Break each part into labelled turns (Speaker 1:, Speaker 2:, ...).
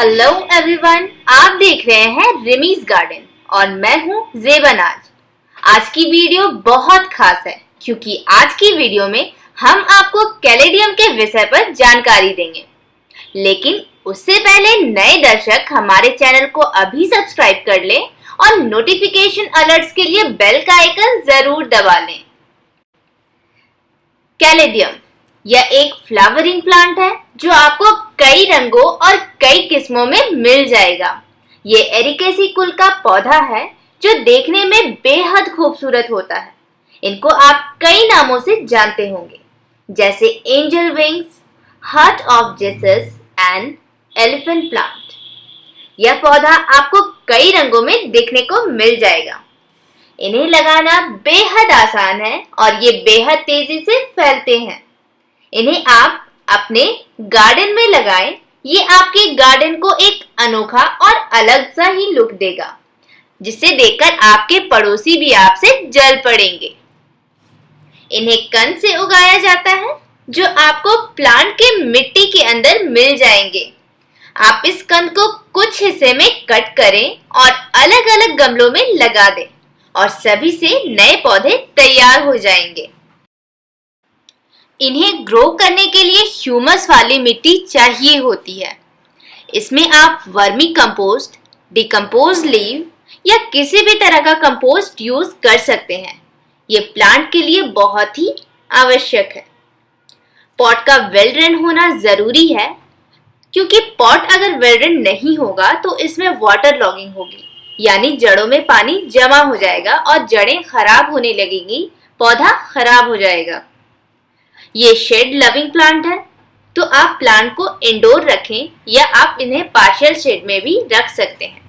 Speaker 1: Hello everyone, आप देख रहे हैं रिमीज गार्डन और मैं हूं ज़ेबनाज। आज की वीडियो बहुत खास है क्योंकि आज की वीडियो में हम आपको कैलेडियम के विषय पर जानकारी देंगे। लेकिन उससे पहले नए दर्शक हमारे चैनल को अभी सब्सक्राइब कर लें और नोटिफिकेशन अलर्ट्स के लिए बेल का आइकन जरूर दबा लें। कैलेडियम यह एक फ्लावरिंग प्लांट है जो आपको कई रंगों और कई किस्मों में मिल जाएगा। ये एरिकेसी कुल का पौधा है जो देखने में बेहद खूबसूरत होता है। इनको आप कई नामों से जानते होंगे, जैसे angel wings, heart of Jesus and elephant plant. यह पौधा आपको कई रंगों में देखने को मिल जाएगा। इन्हें लगाना बेहद आसान है और ये बेहद तेजी से फैलते हैं। इन्हें आप अपने गार्डन में लगाएं। ये आपके गार्डन को एक अनोखा और अलग सा ही लुक देगा, जिसे देखकर आपके पड़ोसी भी आपसे जल पड़ेंगे। इन्हें कंद से उगाया जाता है जो आपको प्लांट के मिट्टी के अंदर मिल जाएंगे। आप इस कंद को कुछ हिस्से में कट करें और अलग अलग गमलों में लगा दें और सभी से नए पौधे तैयार हो जाएंगे। इन्हें ग्रो करने के लिए ह्यूमस वाली मिट्टी चाहिए होती है। इसमें आप वर्मी कंपोस्ट, डिकम्पोज लीव या किसी भी तरह का कंपोस्ट यूज कर सकते हैं। ये प्लांट के लिए बहुत ही आवश्यक है। पॉट का वेल ड्रेन होना जरूरी है क्योंकि पॉट अगर वेल ड्रेन नहीं होगा तो इसमें वाटर लॉगिंग होगी, यानी जड़ों में पानी जमा हो जाएगा और जड़ें खराब होने लगेंगी, पौधा खराब हो जाएगा। ये शेड लविंग प्लांट है, तो आप प्लांट को इंडोर रखें या आप इन्हें पार्शियल शेड में भी रख सकते हैं।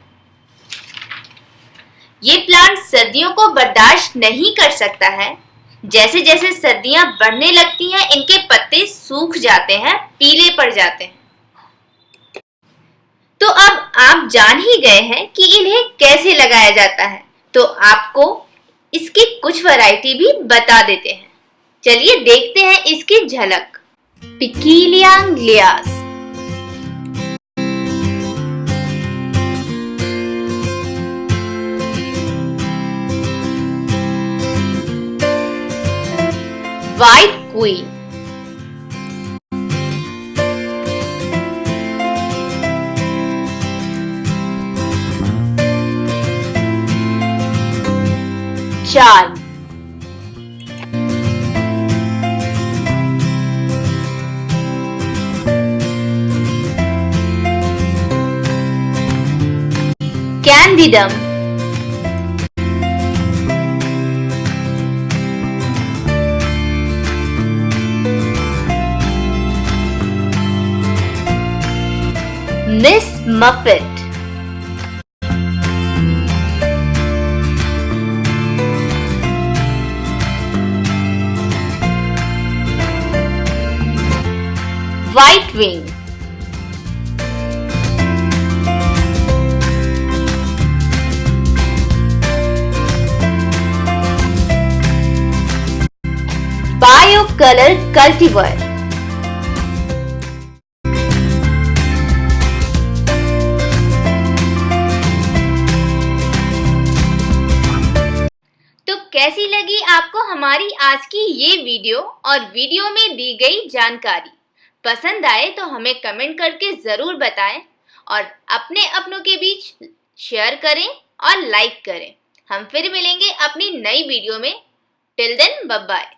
Speaker 1: ये प्लांट सर्दियों को बर्दाश्त नहीं कर सकता है। जैसे जैसे सर्दियां बढ़ने लगती हैं, इनके पत्ते सूख जाते हैं, पीले पड़ जाते हैं। तो अब आप जान ही गए हैं कि इन्हें कैसे लगाया जाता है, तो आपको इसकी कुछ वैरायटी भी बता देते हैं। चलिए देखते हैं इसकी झलक। पिकीलिया ग्लियास, white queen, charm, candidum, Miss Muffet, white wing, bicolor cultivar, तो कैसी लगी आपको हमारी आज की ये वीडियो और वीडियो में दी गई जानकारी? पसंद आए तो हमें कमेंट करके जरूर बताएं और अपने अपनों के बीच शेयर करें और लाइक करें। हम फिर मिलेंगे अपनी नई वीडियो में। Till then, bye bye.